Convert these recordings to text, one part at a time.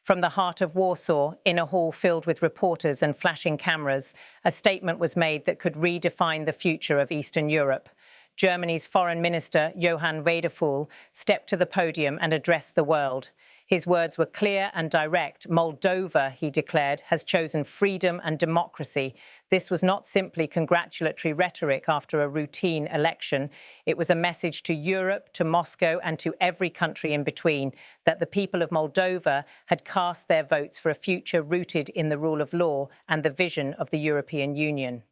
From the heart of Warsaw, in a hall filled with reporters and flashing cameras, a statement was made that could redefine the future of Eastern Europe. Germany's Foreign Minister, Johann Wadephul, stepped to the podium and addressed the world. His words were clear and direct. Moldova, he declared, has chosen freedom and democracy. This was not simply congratulatory rhetoric after a routine election. It was a message to Europe, to Moscow, and to every country in between that the people of Moldova had cast their votes for a future rooted in the rule of law and the vision of the European Union.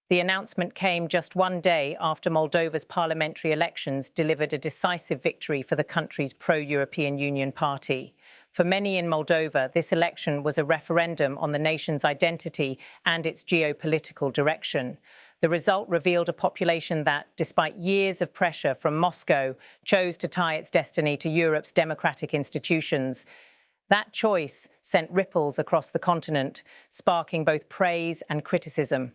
The announcement came just one day after Moldova's parliamentary elections delivered a decisive victory for the country's pro-European Union party. For many in Moldova, this election was a referendum on the nation's identity and its geopolitical direction. The result revealed a population that, despite years of pressure from Moscow, chose to tie its destiny to Europe's democratic institutions. That choice sent ripples across the continent, sparking both praise and criticism.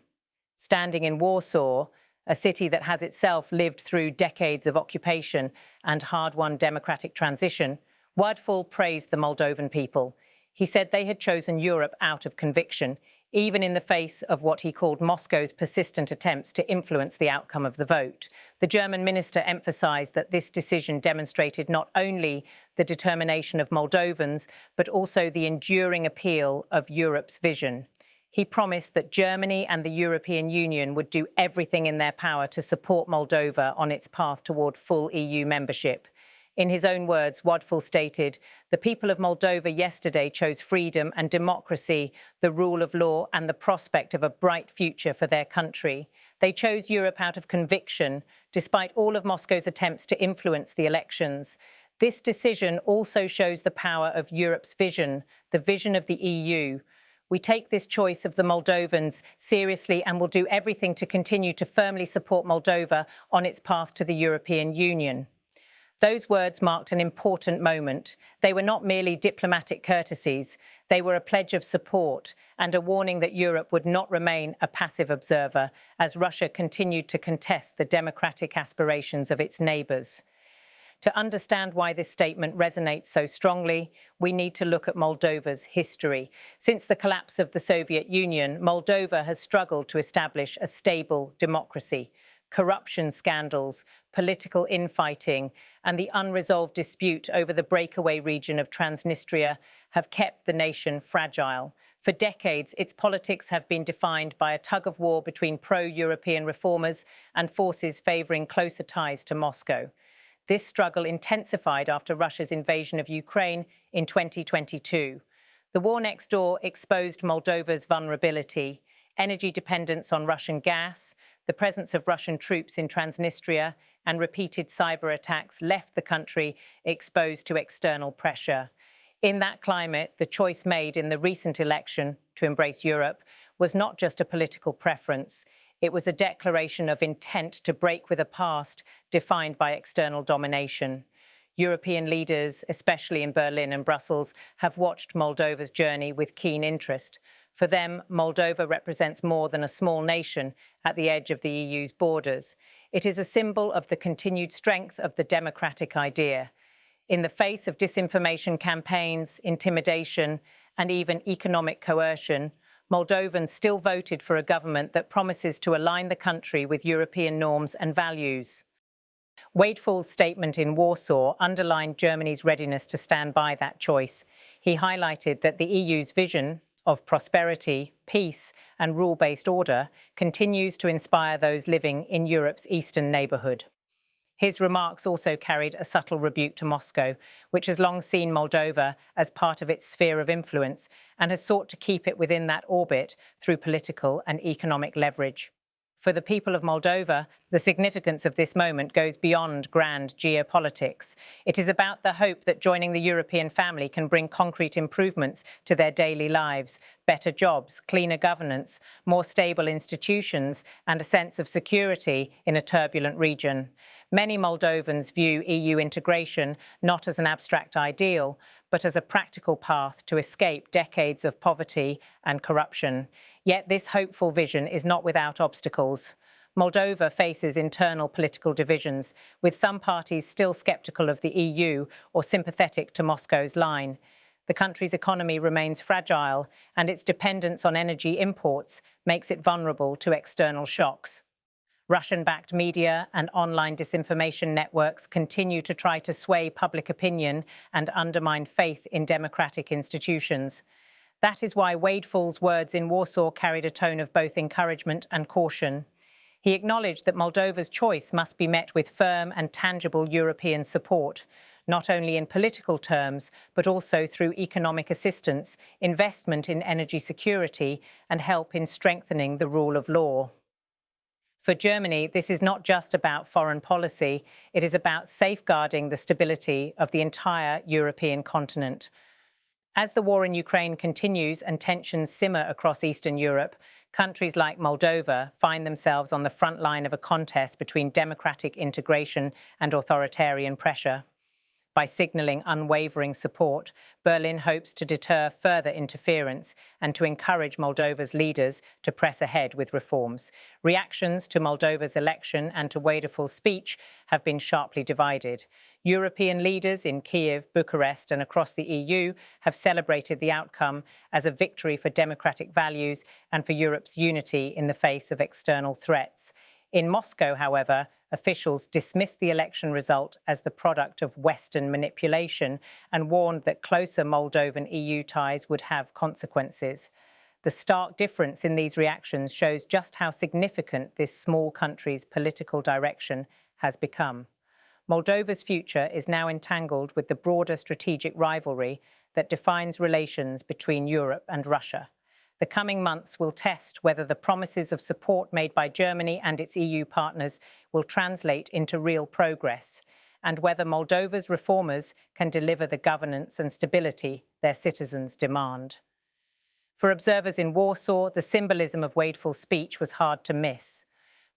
Standing in Warsaw, a city that has itself lived through decades of occupation and hard-won democratic transition, Wadephul praised the Moldovan people. He said they had chosen Europe out of conviction, even in the face of what he called Moscow's persistent attempts to influence the outcome of the vote. The German minister emphasized that this decision demonstrated not only the determination of Moldovans, but also the enduring appeal of Europe's vision. He promised that Germany and the European Union would do everything in their power to support Moldova on its path toward full EU membership. In his own words, Wadephul stated, "The people of Moldova yesterday chose freedom and democracy, the rule of law and the prospect of a bright future for their country. They chose Europe out of conviction, despite all of Moscow's attempts to influence the elections. This decision also shows the power of Europe's vision, the vision of the EU. We take this choice of the Moldovans seriously and will do everything to continue to firmly support Moldova on its path to the European Union." Those words marked an important moment. They were not merely diplomatic courtesies. They were a pledge of support and a warning that Europe would not remain a passive observer as Russia continued to contest the democratic aspirations of its neighbours. To understand why this statement resonates so strongly, we need to look at Moldova's history. Since the collapse of the Soviet Union, Moldova has struggled to establish a stable democracy. Corruption scandals, political infighting, and the unresolved dispute over the breakaway region of Transnistria have kept the nation fragile. For decades, its politics have been defined by a tug-of-war between pro-European reformers and forces favouring closer ties to Moscow. This struggle intensified after Russia's invasion of Ukraine in 2022. The war next door exposed Moldova's vulnerability, energy dependence on Russian gas, the presence of Russian troops in Transnistria, and repeated cyber attacks left the country exposed to external pressure. In that climate, the choice made in the recent election to embrace Europe was not just a political preference. It was a declaration of intent to break with a past defined by external domination. European leaders, especially in Berlin and Brussels, have watched Moldova's journey with keen interest. For them, Moldova represents more than a small nation at the edge of the EU's borders. It is a symbol of the continued strength of the democratic idea. In the face of disinformation campaigns, intimidation, and even economic coercion, Moldovans still voted for a government that promises to align the country with European norms and values. Wadephul's statement in Warsaw underlined Germany's readiness to stand by that choice. He highlighted that the EU's vision of prosperity, peace, and rule-based order continues to inspire those living in Europe's eastern neighbourhood. His remarks also carried a subtle rebuke to Moscow, which has long seen Moldova as part of its sphere of influence and has sought to keep it within that orbit through political and economic leverage. For the people of Moldova, the significance of this moment goes beyond grand geopolitics. It is about the hope that joining the European family can bring concrete improvements to their daily lives, better jobs, cleaner governance, more stable institutions, and a sense of security in a turbulent region. Many Moldovans view EU integration not as an abstract ideal, but as a practical path to escape decades of poverty and corruption. Yet this hopeful vision is not without obstacles. Moldova faces internal political divisions, with some parties still sceptical of the EU or sympathetic to Moscow's line. The country's economy remains fragile, and its dependence on energy imports makes it vulnerable to external shocks. Russian-backed media and online disinformation networks continue to try to sway public opinion and undermine faith in democratic institutions. That is why Wadephul's words in Warsaw carried a tone of both encouragement and caution. He acknowledged that Moldova's choice must be met with firm and tangible European support, not only in political terms, but also through economic assistance, investment in energy security, and help in strengthening the rule of law. For Germany, this is not just about foreign policy, it is about safeguarding the stability of the entire European continent. As the war in Ukraine continues and tensions simmer across Eastern Europe, countries like Moldova find themselves on the front line of a contest between democratic integration and authoritarian pressure. By signalling unwavering support, Berlin hopes to deter further interference and to encourage Moldova's leaders to press ahead with reforms. Reactions to Moldova's election and to Wadephul's speech have been sharply divided. European leaders in Kiev, Bucharest, and across the EU have celebrated the outcome as a victory for democratic values and for Europe's unity in the face of external threats. In Moscow, however, officials dismissed the election result as the product of Western manipulation and warned that closer Moldovan EU ties would have consequences. The stark difference in these reactions shows just how significant this small country's political direction has become. Moldova's future is now entangled with the broader strategic rivalry that defines relations between Europe and Russia. The coming months will test whether the promises of support made by Germany and its EU partners will translate into real progress, and whether Moldova's reformers can deliver the governance and stability their citizens demand. For observers in Warsaw, the symbolism of Wadephul's speech was hard to miss.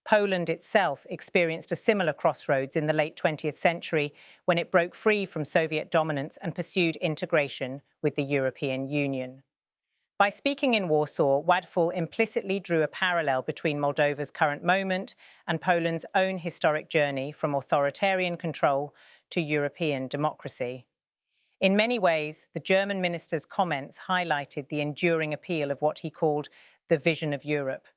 Poland itself experienced a similar crossroads in the late 20th century when it broke free from Soviet dominance and pursued integration with the European Union. By speaking in Warsaw, Wadephul implicitly drew a parallel between Moldova's current moment and Poland's own historic journey from authoritarian control to European democracy. In many ways, the German minister's comments highlighted the enduring appeal of what he called the vision of Europe.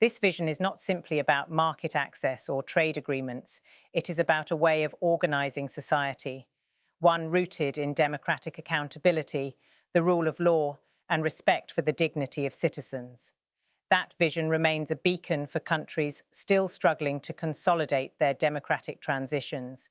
This vision is not simply about market access or trade agreements. It is about a way of organizing society, one rooted in democratic accountability, the rule of law, and respect for the dignity of citizens. That vision remains a beacon for countries still struggling to consolidate their democratic transitions.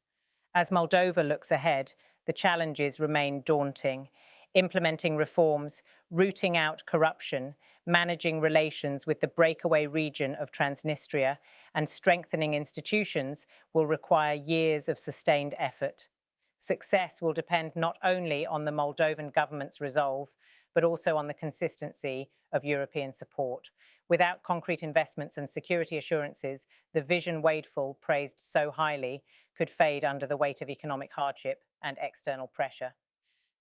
As Moldova looks ahead, the challenges remain daunting. Implementing reforms, rooting out corruption, managing relations with the breakaway region of Transnistria, and strengthening institutions will require years of sustained effort. Success will depend not only on the Moldovan government's resolve, but also on the consistency of European support. Without concrete investments and security assurances, the vision Wadephul praised so highly could fade under the weight of economic hardship and external pressure.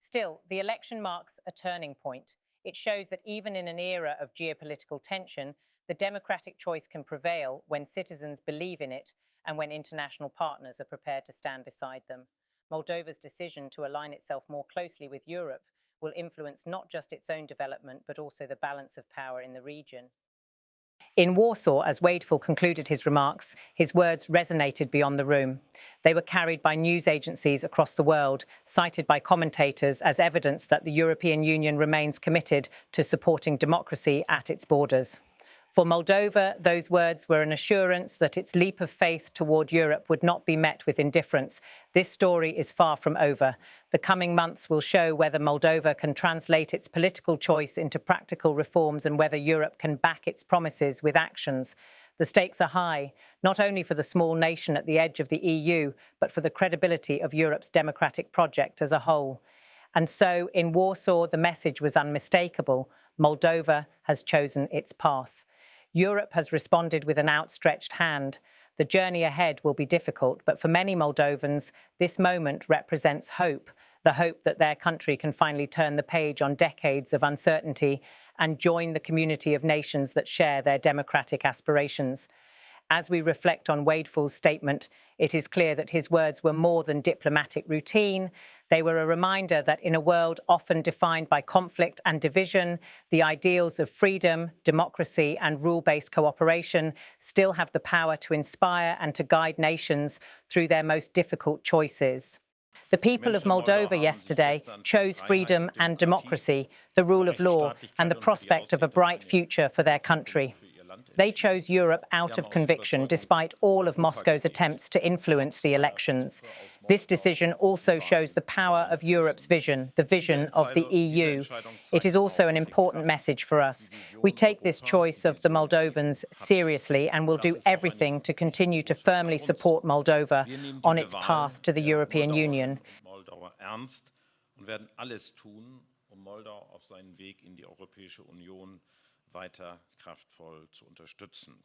Still, the election marks a turning point. It shows that even in an era of geopolitical tension, the democratic choice can prevail when citizens believe in it and when international partners are prepared to stand beside them. Moldova's decision to align itself more closely with Europe will influence not just its own development, but also the balance of power in the region. In Warsaw, as Wadephul concluded his remarks, his words resonated beyond the room. They were carried by news agencies across the world, cited by commentators as evidence that the European Union remains committed to supporting democracy at its borders. For Moldova, those words were an assurance that its leap of faith toward Europe would not be met with indifference. This story is far from over. The coming months will show whether Moldova can translate its political choice into practical reforms and whether Europe can back its promises with actions. The stakes are high, not only for the small nation at the edge of the EU, but for the credibility of Europe's democratic project as a whole. And so, in Warsaw, the message was unmistakable. Moldova has chosen its path. Europe has responded with an outstretched hand. The journey ahead will be difficult, but for many Moldovans, this moment represents hope, the hope that their country can finally turn the page on decades of uncertainty and join the community of nations that share their democratic aspirations. As we reflect on Wadephul's statement, it is clear that his words were more than diplomatic routine. They were a reminder that in a world often defined by conflict and division, the ideals of freedom, democracy, and rule-based cooperation still have the power to inspire and to guide nations through their most difficult choices. The people of Moldova yesterday chose freedom and democracy, the rule of law, and the prospect of a bright future for their country. They chose Europe out of conviction, despite all of Moscow's attempts to influence the elections. This decision also shows the power of Europe's vision, the vision of the EU. It is also an important message for us. We take this choice of the Moldovans seriously and will do everything to continue to firmly support Moldova on its path to the European Union. Moldau auf seinen Weg in die Europäische Union weiter kraftvoll zu unterstützen.